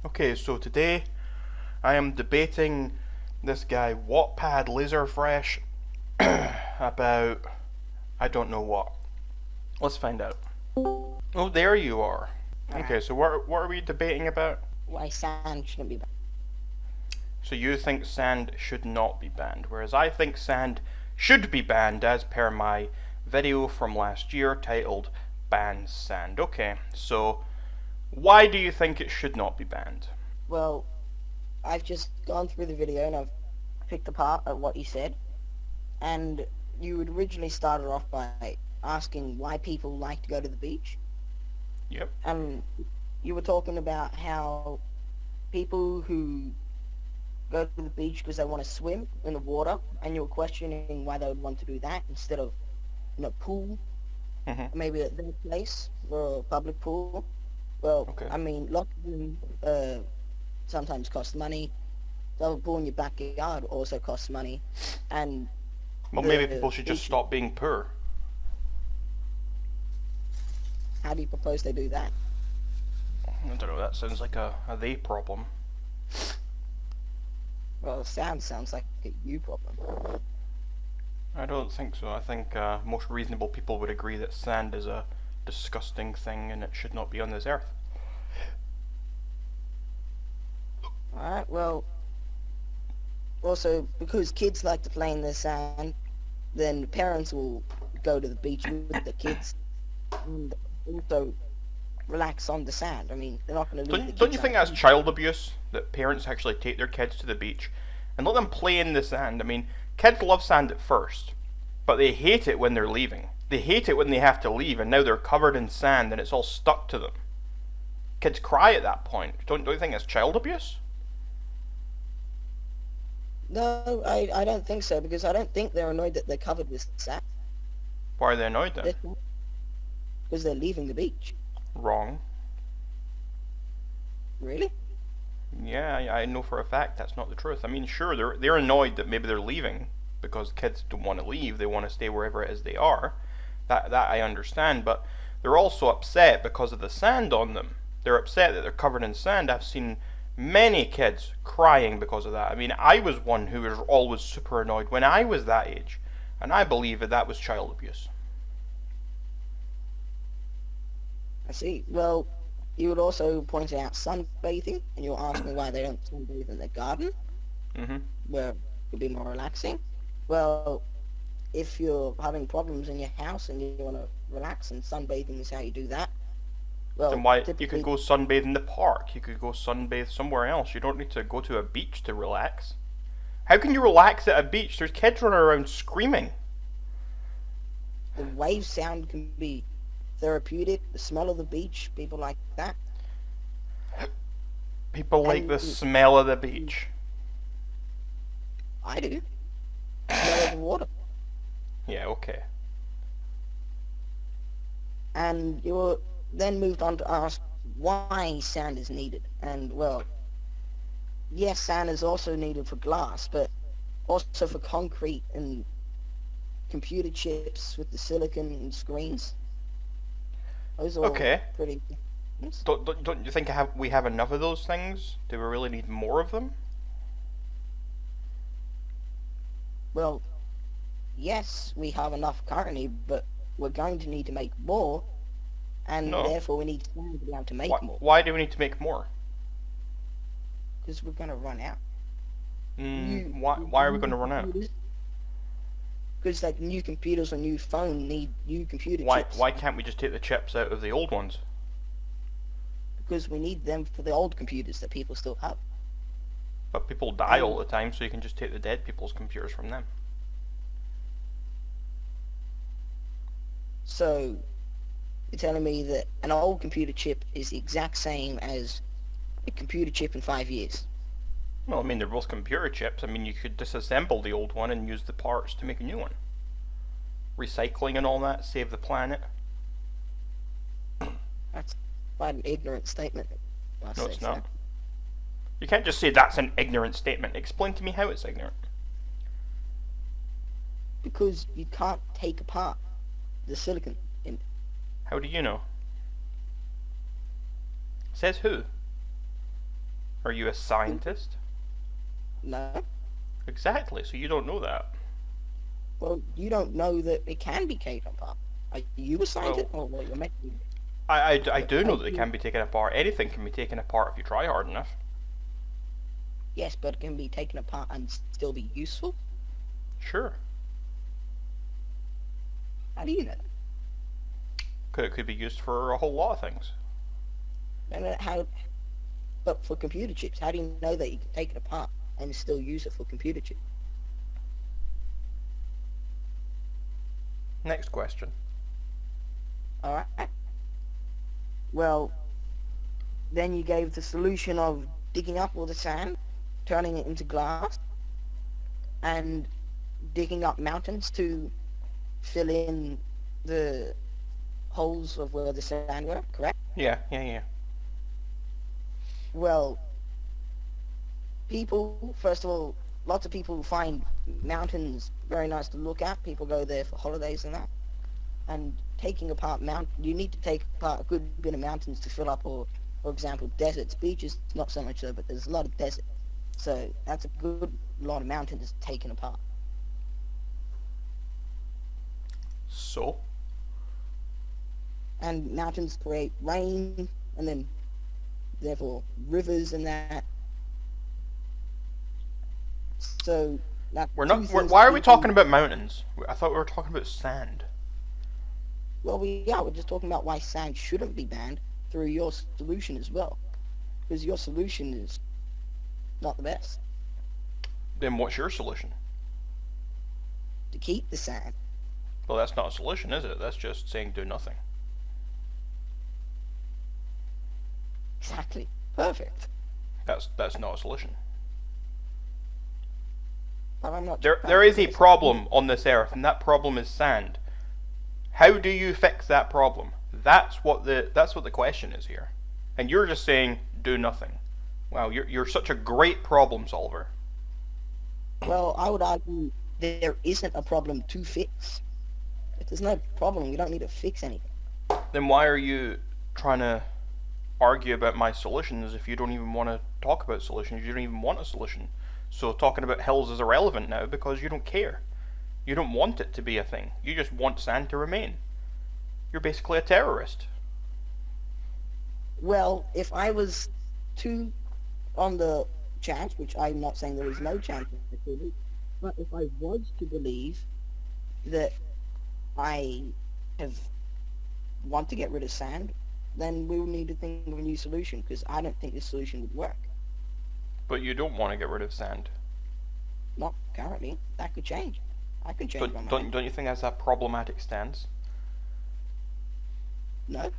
Okay, so today I am debating this guy Wattpad Laserfresh about I don't know what. Let's find out. Oh, there you are. Okay, Alright, so what are we debating about? why sand shouldn't be banned. So you think sand should not be banned, whereas I think sand should be banned as per my video from last year titled Ban Sand. Okay, so why do you think it should not be banned? Well, I've just gone through the video and I've picked apart at what you said, and you had originally started off by asking why people like to go to the beach, Yep. and you were talking about how people who go to the beach because they want to swim in the water, and you were questioning why they would want to do that instead of, pool, Mhm. maybe at their place or a public pool. Well, Okay. I mean, lots of them sometimes cost money. The pool in your backyard also costs money, and Well, maybe the people should just beach. stop being poor. How do you propose they do that? I don't know. That sounds like a they problem. Well, sounds like a you problem. I don't think so. I think most reasonable people would agree that sand is a disgusting thing and it should not be on this earth. All right. Well, also because kids like to play in the sand, then parents will go to the beach with the kids and also relax on the sand. I mean, they're not going to leave the Don't you kids think out. that's child abuse that parents actually take their kids to the beach and let them play in the sand? I mean, kids love sand at first, but they hate it when they're leaving. They hate it when they have to leave and now they're covered in sand and it's all stuck to them. Kids cry at that point. Don't you think that's child abuse? No, I don't think so, because I don't think they're annoyed that they're covered with sand. Why are they annoyed then? Because they're leaving the beach. Wrong. Really? Yeah, I know for a fact that's not the truth. I mean, sure, they're annoyed that maybe they're leaving because kids don't want to leave. They want to stay wherever it is they are. That I understand, but they're also upset because of the sand on them. They're upset that they're covered in sand. I've seen many kids crying because of that. I mean, I was one who was always super annoyed when I was that age, and I believe that was child abuse. I see. Well, you would also point out sunbathing, and you were asking why they don't sunbathe in their garden, Mhm. where it would be more relaxing. Well, if you're having problems in your house and you want to relax and sunbathing is how you do that, Then well, why you could typically, go sunbathe in the park? You could go sunbathe somewhere else. You don't need to go to a beach to relax. How can you relax at a beach? There's kids running around screaming. the wave sound can be therapeutic, the smell of the beach, people like that. People like the And smell of the beach. I do. Smell of the water. Yeah, okay. And you were then moved on to ask why sand is needed. And, well, yes, sand is also needed for glass, but also for concrete and computer chips with the silicon and screens. Those are all Okay. pretty. Don't you think we have enough of those things? Do we really need more of them? Well, yes, we have enough currently, but we're going to need to make more, and No. therefore we need sand to be able to make more, Why do we need to make more? because we're going to run out. Why are we going to run out? Because like new computers or new phone need new computer chips. Why can't we just take the chips out of the old ones? Because we need them for the old computers that people still have. But people die all And the time, so you can just take the dead people's computers from them. so you're telling me that an old computer chip is the exact same as a computer chip in 5 years? Well, I mean, they're both computer chips. I mean, you could disassemble the old one and use the parts to make a new one. Recycling and all that, save the planet. That's quite an ignorant statement. I No, say it's so. not. You can't just say that's an ignorant statement. Explain to me how it's ignorant. Because you can't take apart the silicon. In, How do you know? Says who? Are you a scientist? No. Exactly, so you don't know that. Well, you don't know that it can be taken apart. Are you a scientist? Well, Oh, well, you're meant to be. I But do are know that it you? can be taken apart. Anything can be taken apart if you try hard enough. Yes, but it can be taken apart and still be useful. Sure. How do you know that? It could be used for a whole lot of things. And how? But for computer chips, how do you know that you can take it apart and still use it for computer chips? Next question. All right. Well, then you gave the solution of digging up all the sand, turning it into glass, and digging up mountains to fill in the holes of where the sand were, correct? Yeah. Well, people, first of all, lots of people find mountains very nice to look at. People go there for holidays and that. And taking apart you need to take apart a good bit of mountains to fill up, or, for example, deserts. Beaches, not so much so, but there's a lot of desert. So that's a good lot of mountains taken apart. So? And mountains create rain, and then therefore rivers and that. So now We're two not. things Why are we people. talking about mountains? I thought we were talking about sand. Well, we're just talking about why sand shouldn't be banned through your solution as well, because your solution is not the best. Then what's your solution? To keep the sand. Well, that's not a solution, is it? That's just saying do nothing. Exactly. Perfect. That's not a solution. But I'm not. There is a problem on this earth, and that problem is sand. How do you fix that problem? That's what the question is here. And you're just saying do nothing. Wow, you're such a great problem solver. Well, I would argue there isn't a problem to fix. If there's no problem, you don't need to fix anything. Then why are you trying to argue about my solutions if you don't even want to talk about solutions? You don't even want a solution. So talking about hills is irrelevant now because you don't care. You don't want it to be a thing. You just want sand to remain. You're basically a terrorist. Well, if I was to, on the chance, which I'm not saying there is no chance, but if I was to believe that I have want to get rid of sand, then we'll need to think of a new solution, because I don't think this solution would work. But you don't want to get rid of sand. Not currently. That could change. I can change my mind. Don't you think that's a problematic stance? No.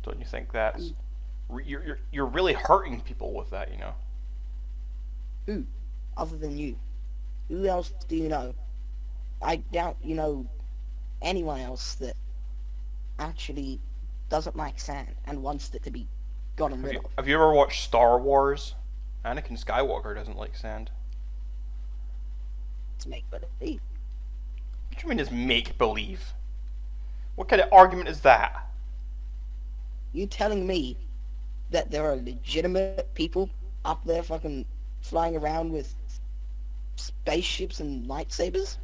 Don't you think that's you're really hurting people with that? You know. Who, other than you? Who else do you know? I doubt you know anyone else that actually doesn't like sand and wants it to be gotten rid of. Have you ever watched Star Wars? Anakin Skywalker doesn't like sand. It's make believe. What do you mean it's make believe? What kind of argument is that? You telling me that there are legitimate people up there fucking flying around with spaceships and lightsabers?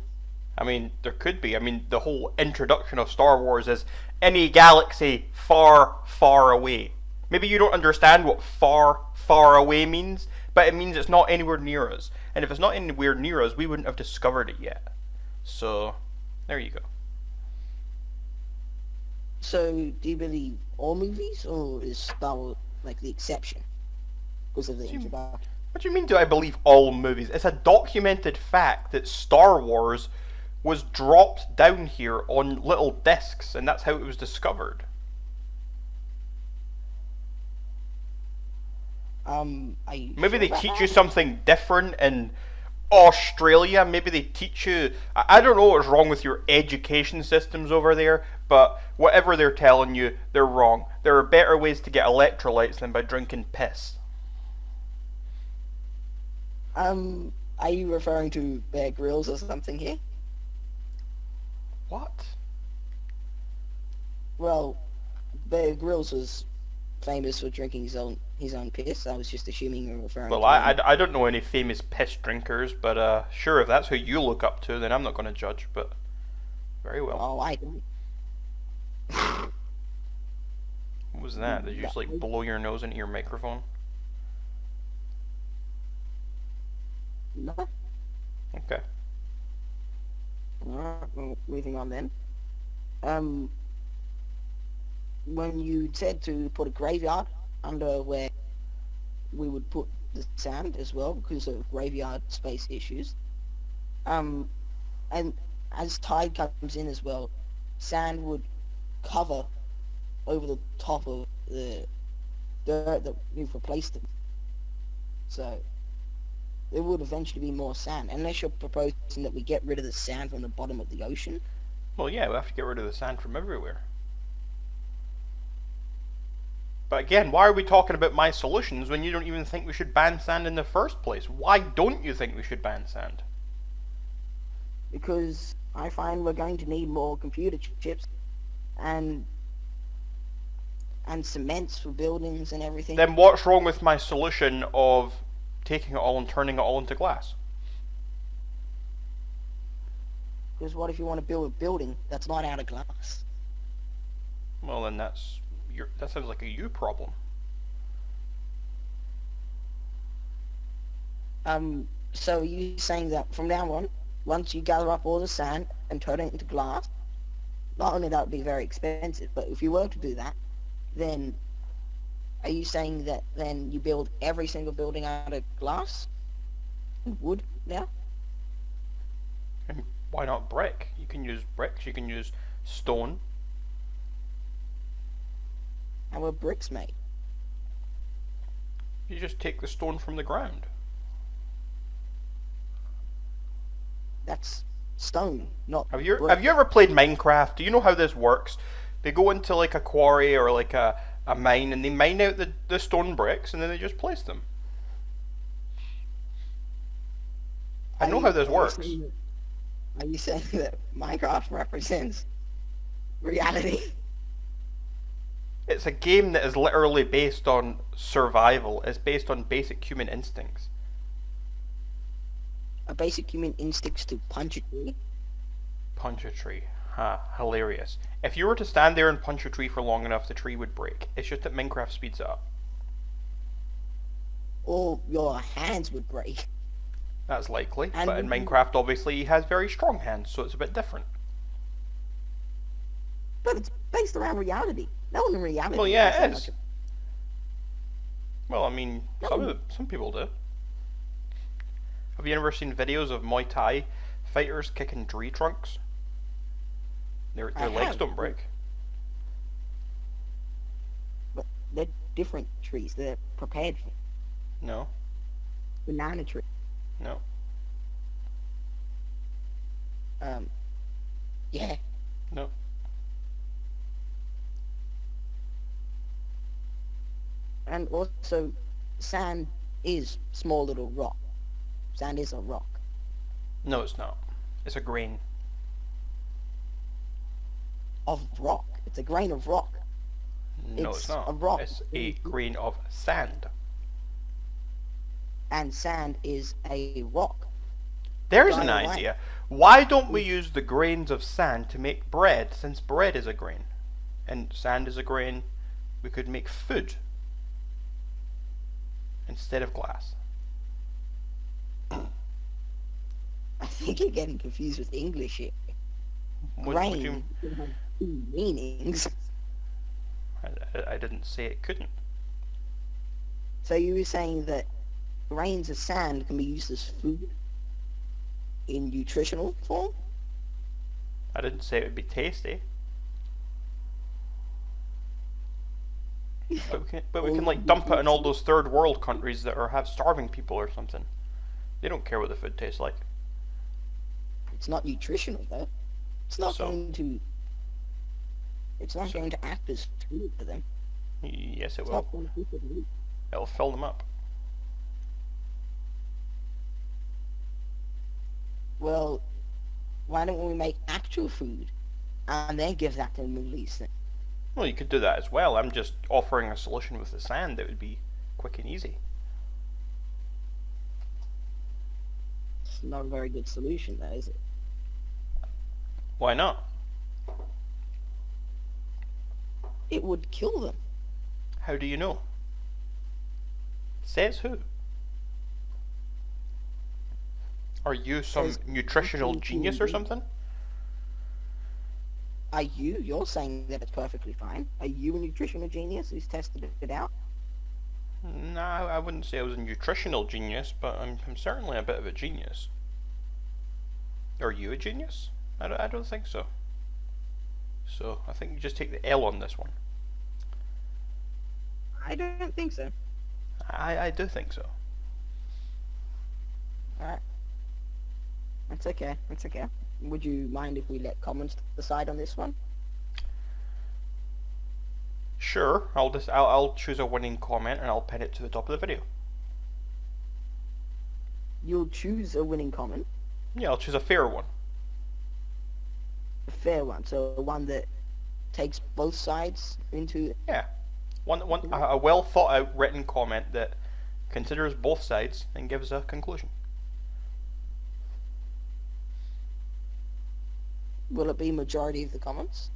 I mean, there could be. I mean, the whole introduction of Star Wars is any galaxy far, far away. Maybe you don't understand what far, far away means, but it means it's not anywhere near us. And if it's not anywhere near us, we wouldn't have discovered it yet. So, there you go. So, do you believe all movies, or is Star Wars like the exception because of the introduction? What do you mean, do I believe all movies? It's a documented fact that Star Wars was dropped down here on little discs, and that's how it was discovered. Are you Maybe sure they about teach that? you something different in Australia. Maybe they teach you. I don't know what's wrong with your education systems over there, but whatever they're telling you, they're wrong. There are better ways to get electrolytes than by drinking piss. Are you referring to Bear Grylls or something here? What? Well, Bear Grylls was famous for drinking his own piss. I was just assuming you're referring Well, to him. I don't know any famous piss drinkers, but sure, if that's who you look up to, then I'm not going to judge, but very well. Oh, I don't. What was that? Did you just like blow your nose into your microphone? No. Okay. Alright, well, moving on then. When you said to put a graveyard under where we would put the sand as well because of graveyard space issues, and as tide comes in as well, sand would cover over the top of the dirt that we've replaced it. So there would eventually be more sand, unless you're proposing that we get rid of the sand from the bottom of the ocean. Well, yeah, we have to get rid of the sand from everywhere. But again, why are we talking about my solutions when you don't even think we should ban sand in the first place? Why don't you think we should ban sand? Because I find we're going to need more computer chips and cements for buildings and everything. Then what's wrong with my solution of taking it all and turning it all into glass? Because what if you want to build a building that's not out of glass? Well, then that sounds like a you problem. So you saying that from now on, once you gather up all the sand and turn it into glass, not only that would be very expensive, but if you were to do that, then are you saying that then you build every single building out of glass and wood now? And why not brick? You can use bricks, you can use stone. How are bricks made? You just take the stone from the ground. That's stone, not Have you brick. ever played Minecraft? Do you know how this works? They go into like a quarry or like a mine and they mine out the stone bricks and then they just place them. I know how this works. Are you saying that Minecraft represents reality? It's a game that is literally based on survival. It's based on basic human instincts. A basic human instincts to punch a tree? Punch a tree. Ha, hilarious. If you were to stand there and punch a tree for long enough, the tree would break. It's just that Minecraft speeds it up. Or your hands would break. That's likely, And but in Minecraft, obviously, he has very strong hands, so it's a bit different. But it's based around reality. No one in reality. Well, yeah, has it that is. much- Well, I mean, some people do. Have you ever seen videos of Muay Thai fighters kicking tree trunks? Their I legs have. don't break. But they're different trees. They're prepared for No, banana tree. no. Yeah. No. And also, sand is small little rock. Sand is a rock. No, it's not. It's a grain. Of rock. It's a grain of rock. No, it's It's not. a rock. It's a grain of sand. And sand is a rock. There's an Right away. idea. Why don't we use the grains of sand to make bread, since bread is a grain? And sand is a grain. We could make food instead of glass. I think you're getting confused with English here. Would Grain you, can have two meanings. I didn't say it couldn't. So you were saying that grains of sand can be used as food in nutritional form? I didn't say it would be tasty. But we can like dump it in all those third world countries that have starving people or something. They don't care what the food tastes like. It's not nutritional though. It's not So? going to. It's not going to act as food for them. Yes, it It's will. not beneficial to eat. It'll fill them up. Well, why don't we make actual food and then give that to the Middle East then? Well, you could do that as well. I'm just offering a solution with the sand that would be quick and easy. It's not a very good solution, though, is it? Why not? It would kill them. How do you know? Says who? Are you some Says nutritional genius or something? Are you? You're saying that it's perfectly fine. Are you a nutritional genius who's tested it out? No, I wouldn't say I was a nutritional genius, but I'm certainly a bit of a genius. Are you a genius? I don't think so. So I think you just take the L on this one. I don't think so. I do think so. Alright. That's okay. That's okay. Would you mind if we let comments decide on this one? Sure, I'll choose a winning comment and I'll pin it to the top of the video. You'll choose a winning comment, Yeah, I'll choose a fair one. a fair one, so one that takes both sides into... Yeah, a well thought out written comment that considers both sides and gives a conclusion. Will it be majority of the comments?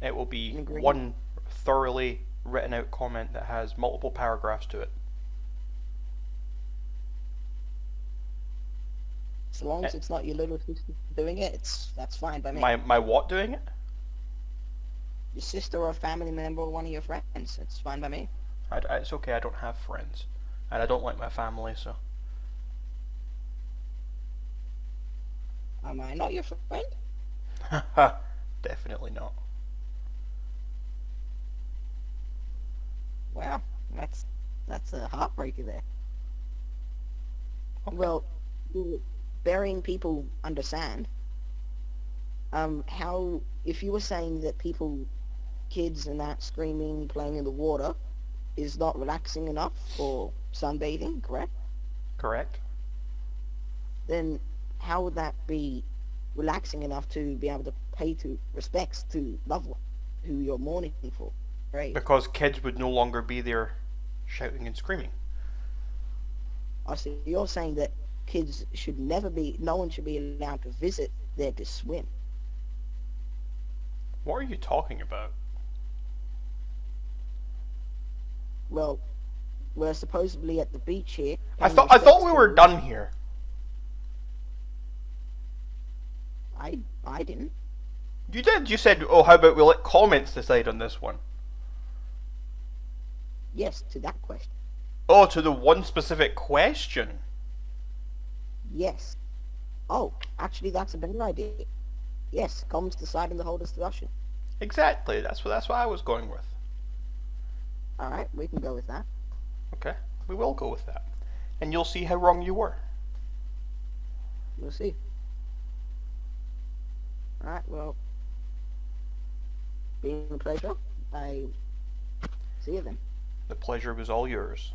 It will be Agree. one thoroughly written out comment that has multiple paragraphs to it. As long as it's not your little sister doing it, that's fine by me. My what doing it? Your sister or a family member or one of your friends, it's fine by me. It's okay, I don't have friends. And I don't like my family, so... Am I not your friend? Haha, definitely not. Wow, that's a heartbreaker there. Okay. Well, burying people under sand. How if you were saying that kids and that screaming, playing in the water, is not relaxing enough for sunbathing, correct? Correct. Then how would that be relaxing enough to be able to pay respects to loved one who you're mourning for, right? Because kids would no longer be there shouting and screaming. So you're saying that no one should be allowed to visit there to swim. What are you talking about? Well, we're supposedly at the beach here. I thought we were done here. I didn't. You did. You said, "Oh, how about we let comments decide on this one?" Yes, to that question. Oh, to the one specific question. Yes. Oh, actually, that's a better idea. Yes, comments decide on the whole discussion. Exactly. That's what I was going with. All right, we can go with that. Okay, we will go with that, and you'll see how wrong you were. We'll see. All right, well, been a pleasure. I see you then. The pleasure was all yours.